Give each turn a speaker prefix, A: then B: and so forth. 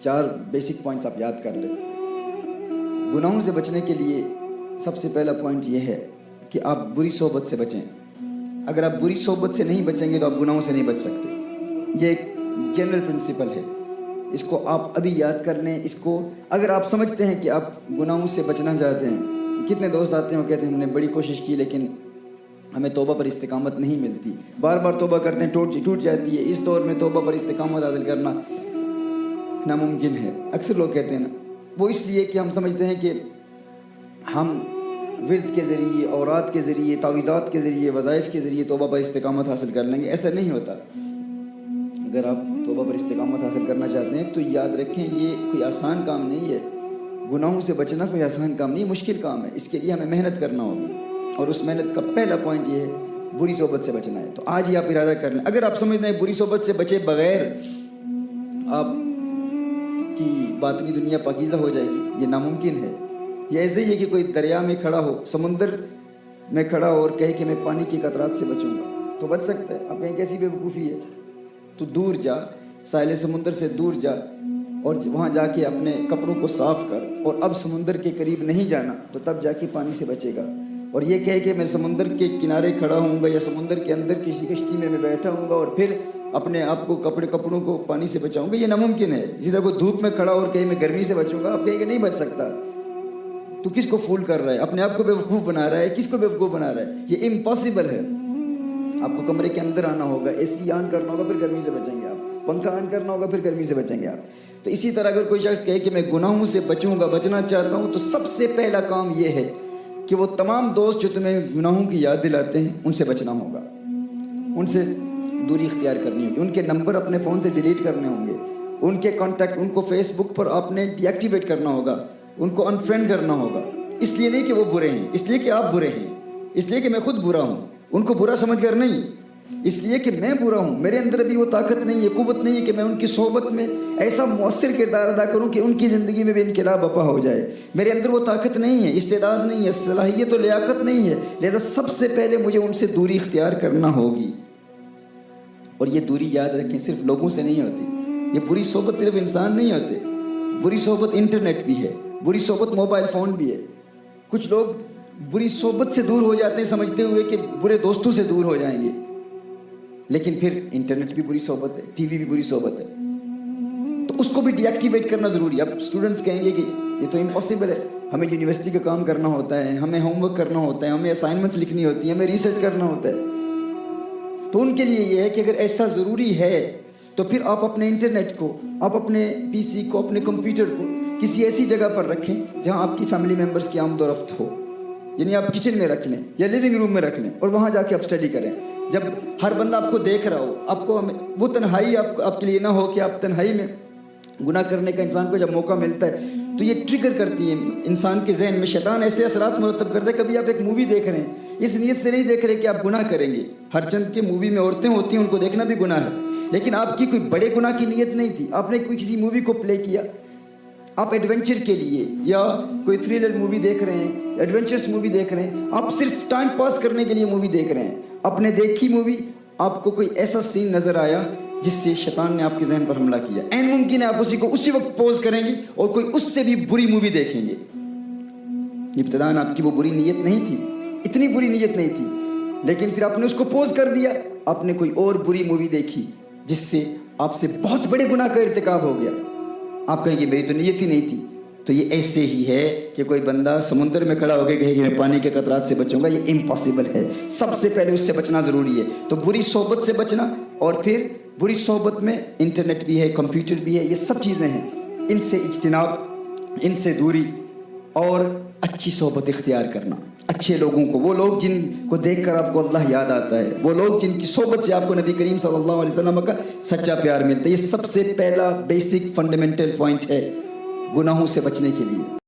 A: 4 basic points آپ یاد کر لیں۔ گناہوں سے بچنے کے لیے سب سے پہلا پوائنٹ یہ ہے کہ آپ بری صحبت سے بچیں۔ اگر آپ بری صحبت سے نہیں بچیں گے تو آپ گناہوں سے نہیں بچ سکتے۔ یہ ایک جنرل پرنسپل ہے، اس کو آپ ابھی یاد کر لیں۔ اس کو اگر آپ سمجھتے ہیں کہ آپ گناہوں سے بچنا چاہتے ہیں، کتنے دوست آتے ہیں وہ کہتے ہیں ہم نے بڑی کوشش کی لیکن ہمیں توبہ پر استقامت نہیں ملتی، بار بار توبہ کرتے ہیں ٹوٹ جاتی ہے۔ اس دور میں توبہ پر استقامت حاصل کرنا ناممکن ہے، اکثر لوگ کہتے ہیں نا، وہ اس لیے کہ ہم سمجھتے ہیں کہ ہم ورد کے ذریعے، اوراد کے ذریعے، تعویذات کے ذریعے، وظائف کے ذریعے توبہ پر استقامت حاصل کر لیں گے۔ ایسا نہیں ہوتا۔ اگر آپ توبہ پر استقامت حاصل کرنا چاہتے ہیں تو یاد رکھیں یہ کوئی آسان کام نہیں ہے۔ گناہوں سے بچنا کوئی آسان کام نہیں، مشکل کام ہے۔ اس کے لیے ہمیں محنت کرنا ہوگی، اور اس محنت کا پہلا پوائنٹ یہ ہے بری صحبت سے بچنا ہے۔ تو آج ہی آپ ارادہ کر لیں۔ اگر آپ سمجھتے ہیں بری صحبت سے بچے بغیر آپ کی باطنی دنیا پاکیزہ ہو جائے گی، یہ ناممکن ہے۔ یہ ایسے ہی ہے کہ کوئی دریا میں کھڑا ہو، سمندر میں کھڑا ہو اور کہے کہ میں پانی کے قطرات سے بچوں گا، تو بچ سکتا ہے؟ آپ کہیں کیسی بے وقوفی ہے؟ تو دور جا، ساحل سمندر سے دور جا، اور وہاں جا کے اپنے کپڑوں کو صاف کر، اور اب سمندر کے قریب نہیں جانا، تو تب جا کے پانی سے بچے گا۔ اور یہ کہے کہ میں سمندر کے کنارے کھڑا ہوں گا یا سمندر کے اندر کسی کشتی میں بیٹھا ہوں گا اور پھر اپنے آپ کو کپڑوں کو پانی سے بچاؤں گا، یہ ناممکن ہے۔ اسی طرح کوئی دھوپ میں کھڑا اور کہیں میں گرمی سے بچوں گا، آپ کہیں کہ نہیں بچ سکتا، تو کس کو فول کر رہا ہے؟ اپنے آپ کو بیوقوف بنا رہا ہے۔ کس کو بیوقوف بنا رہا ہے؟ یہ امپاسبل ہے۔ آپ کو کمرے کے اندر آنا ہوگا، اے سی آن کرنا ہوگا، پھر گرمی سے بچیں گے آپ، پنکھا آن کرنا ہوگا، پھر گرمی سے بچیں گے آپ۔ تو اسی طرح اگر کوئی شخص کہے کہ میں گناہوں سے بچوں گا، بچنا چاہتا ہوں، تو سب سے پہلا کام یہ ہے کہ وہ تمام دوست جو تمہیں گناہوں کی یاد دلاتے ہیں ان سے بچنا ہوگا، ان سے دوری اختیار کرنی ہوگی، ان کے نمبر اپنے فون سے ڈیلیٹ کرنے ہوں گے، ان کے کانٹیکٹ، ان کو فیس بک پر آپ نے ڈی ایکٹیویٹ کرنا ہوگا، ان کو انفرینڈ کرنا ہوگا۔ اس لیے نہیں کہ وہ برے ہیں، اس لیے کہ آپ برے ہیں، اس لیے کہ میں خود برا ہوں، ان کو برا سمجھ کر نہیں، اس لیے کہ میں برا ہوں، میرے اندر ابھی وہ طاقت نہیں ہے، قوت نہیں ہے کہ میں ان کی صحبت میں ایسا مؤثر کردار ادا کروں کہ ان کی زندگی میں بھی انقلاب برپا ہو جائے۔ میرے اندر وہ طاقت نہیں ہے، استعداد نہیں ہے، صلاحیت و لیاقت نہیں ہے، لہذا سب سے پہلے مجھے ان سے دوری اختیار کرنا ہوگی۔ اور یہ دوری یاد رکھیں صرف لوگوں سے نہیں ہوتی، یہ بری صحبت صرف انسان نہیں ہوتے، بری صحبت انٹرنیٹ بھی ہے، بری صحبت موبائل فون بھی ہے۔ کچھ لوگ بری صحبت سے دور ہو جاتے ہیں سمجھتے ہوئے کہ برے دوستوں سے دور ہو جائیں گے، لیکن پھر انٹرنیٹ بھی بری صحبت ہے، ٹی وی بھی بری صحبت ہے، تو اس کو بھی ڈی ایکٹیویٹ کرنا ضروری ہے۔ اب اسٹوڈنٹس کہیں گے کہ یہ تو امپاسبل ہے، ہمیں یونیورسٹی کا کام کرنا ہوتا ہے، ہمیں ہوم ورک کرنا ہوتا ہے، ہمیں اسائنمنٹس لکھنی ہوتی ہیں، ہمیں ریسرچ کرنا ہوتا ہے۔ تو ان کے لیے یہ ہے کہ اگر ایسا ضروری ہے تو پھر آپ اپنے انٹرنیٹ کو، آپ اپنے پی سی کو، اپنے کمپیوٹر کو کسی ایسی جگہ پر رکھیں جہاں آپ کی فیملی ممبرس کی آمد و رفت ہو، یعنی آپ کچن میں رکھ لیں یا لیونگ روم میں رکھ لیں، اور وہاں جا کے آپ اسٹڈی کریں۔ جب ہر بندہ آپ کو دیکھ رہا ہو، آپ کو وہ تنہائی آپ کے لیے نہ ہو کہ آپ تنہائی میں گناہ کرنے کا انسان کو جب موقع ملتا ہے تو یہ ٹریگر کرتی ہے انسان کے ذہن میں، شیطان ایسے اثرات مرتب کرتا ہے۔ کبھی آپ ایک مووی دیکھ رہے ہیں، اس نیت سے نہیں دیکھ رہے کہ آپ گناہ کریں گے، ہر چند کے مووی میں عورتیں ہوتی ہیں، ان کو دیکھنا بھی گناہ ہے، لیکن آپ کی کوئی بڑے گناہ کی نیت نہیں تھی، آپ نے کوئی کسی مووی کو پلے کیا، آپ ایڈونچر کے لیے یا کوئی تھرلر مووی دیکھ رہے ہیں، ایڈونچرس مووی دیکھ رہے ہیں، آپ صرف ٹائم پاس کرنے کے لیے مووی دیکھ رہے ہیں، آپ نے دیکھی مووی، آپ کو کوئی ایسا سین نظر آیا جس سے شیطان نے آپ کے ذہن پر حملہ کیا، عین ممکن ہے آپ اسی کو اسی وقت پوز کریں گے اور کوئی اس سے بھی بری مووی دیکھیں گے۔ ابتداً آپ کی وہ بری نیت نہیں تھی، اتنی بری نیت نہیں تھی، لیکن پھر آپ نے اس کو پوز کر دیا، آپ نے کوئی اور بری مووی دیکھی جس سے آپ سے بہت بڑے گناہ کا ارتکاب ہو گیا۔ آپ کہیں گے میری تو نیت ہی نہیں تھی۔ تو یہ ایسے ہی ہے کہ کوئی بندہ سمندر میں کھڑا ہو کے کہے کہ میں پانی کے قطرات سے بچوں گا، یہ امپاسبل ہے۔ سب سے پہلے اس سے بچنا ضروری ہے۔ تو بری صحبت سے بچنا، اور پھر بری صحبت میں انٹرنیٹ بھی ہے، کمپیوٹر بھی ہے، یہ سب چیزیں ہیں، ان سے اجتناب، ان سے دوری، اور اچھی صحبت اختیار کرنا، اچھے لوگوں کو، وہ لوگ جن کو دیکھ کر آپ کو اللہ یاد آتا ہے، وہ لوگ جن کی صحبت سے آپ کو نبی کریم صلی اللہ علیہ وسلم کا سچا پیار ملتا ہے۔ یہ سب سے پہلا بیسک فنڈامنٹل پوائنٹ ہے گناہوں سے بچنے کے لیے۔